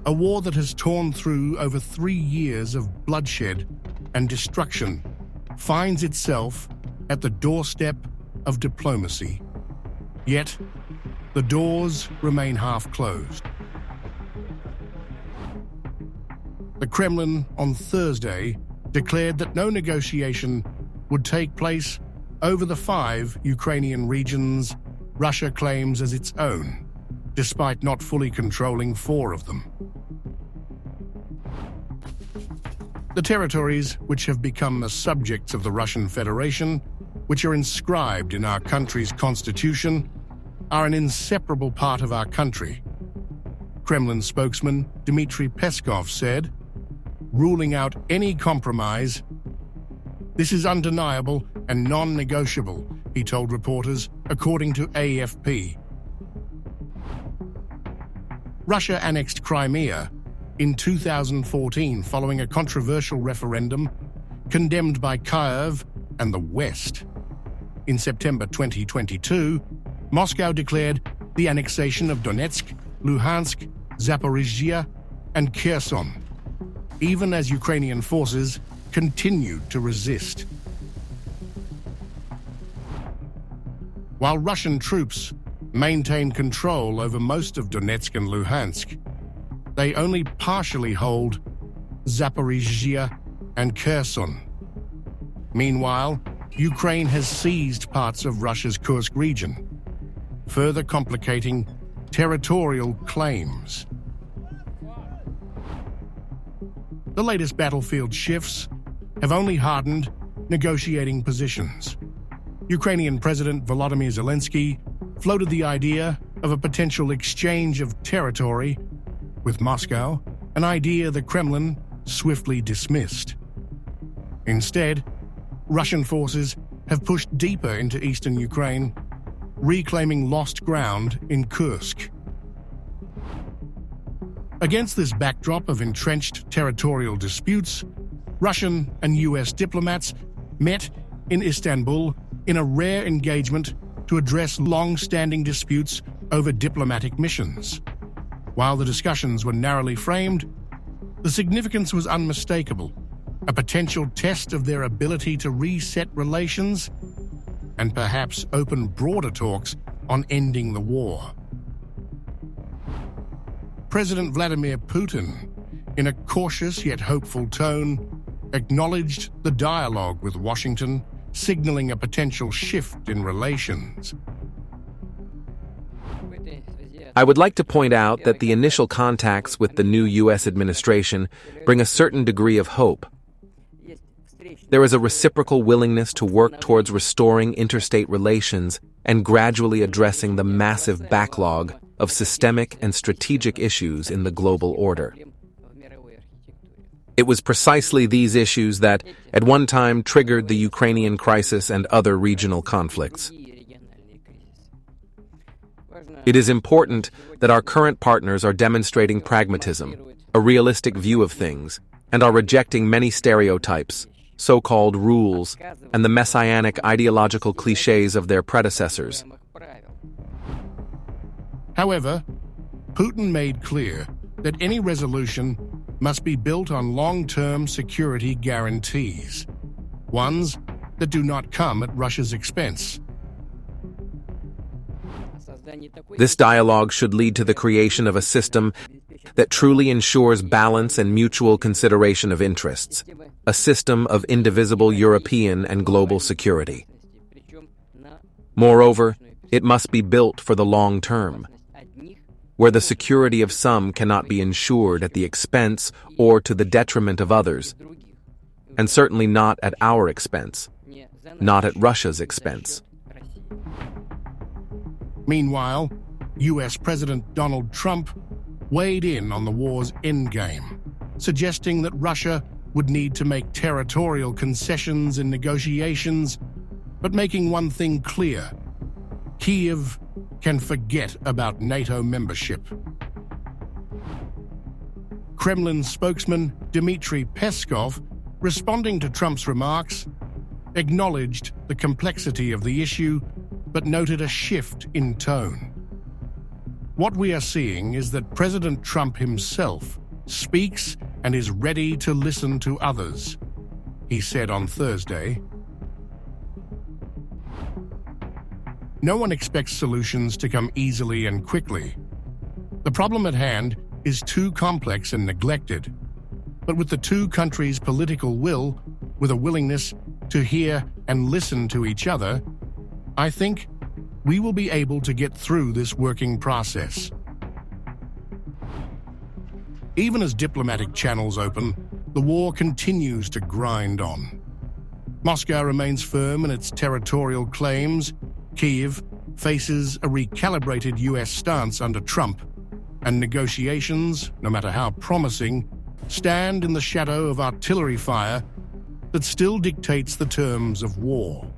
A war that has torn through over 3 years of bloodshed and destruction finds itself at the doorstep of diplomacy. Yet, the doors remain half closed. The Kremlin on Thursday declared that no negotiation would take place over the 5 Ukrainian regions Russia claims as its own, despite not fully controlling 4 of them. The territories which have become the subjects of the Russian Federation, which are inscribed in our country's constitution, are an inseparable part of our country. Kremlin spokesman Dmitry Peskov said, ruling out any compromise, "This is undeniable and non-negotiable," he told reporters, according to AFP. Russia annexed Crimea in 2014 following a controversial referendum condemned by Kyiv and the West. In September 2022, Moscow declared the annexation of Donetsk, Luhansk, Zaporizhzhia, and Kherson, even as Ukrainian forces continued to resist. While Russian troops maintain control over most of Donetsk and Luhansk, they only partially hold Zaporizhzhia and Kherson. Meanwhile, Ukraine has seized parts of Russia's Kursk region, further complicating territorial claims. The latest battlefield shifts have only hardened negotiating positions. Ukrainian President Volodymyr Zelensky floated the idea of a potential exchange of territory with Moscow, an idea the Kremlin swiftly dismissed. Instead, Russian forces have pushed deeper into eastern Ukraine, reclaiming lost ground in Kursk. Against this backdrop of entrenched territorial disputes, Russian and US diplomats met in Istanbul in a rare engagement to address long-standing disputes over diplomatic missions. While the discussions were narrowly framed, the significance was unmistakable, a potential test of their ability to reset relations and perhaps open broader talks on ending the war. President Vladimir Putin, in a cautious yet hopeful tone, acknowledged the dialogue with Washington, signaling a potential shift in relations. I would like to point out that the initial contacts with the new U.S. administration bring a certain degree of hope. There is a reciprocal willingness to work towards restoring interstate relations and gradually addressing the massive backlog of systemic and strategic issues in the global order. It was precisely these issues that, at one time, triggered the Ukrainian crisis and other regional conflicts. It is important that our current partners are demonstrating pragmatism, a realistic view of things, and are rejecting many stereotypes, so-called rules, and the messianic ideological clichés of their predecessors. However, Putin made clear that any resolution must be built on long-term security guarantees, ones that do not come at Russia's expense. This dialogue should lead to the creation of a system that truly ensures balance and mutual consideration of interests, a system of indivisible European and global security. Moreover, it must be built for the long term, where the security of some cannot be ensured at the expense or to the detriment of others, and certainly not at our expense, not at Russia's expense. Meanwhile, US President Donald Trump weighed in on the war's endgame, suggesting that Russia would need to make territorial concessions in negotiations, but making one thing clear: Kyiv can forget about NATO membership. Kremlin spokesman Dmitry Peskov, responding to Trump's remarks, acknowledged the complexity of the issue, but noted a shift in tone. What we are seeing is that President Trump himself speaks and is ready to listen to others, he said on Thursday. No one expects solutions to come easily and quickly. The problem at hand is too complex and neglected. But with the two countries' political will, with a willingness to hear and listen to each other, I think we will be able to get through this working process. Even as diplomatic channels open, the war continues to grind on. Moscow remains firm in its territorial claims. Kyiv faces a recalibrated US stance under Trump, and negotiations, no matter how promising, stand in the shadow of artillery fire that still dictates the terms of war.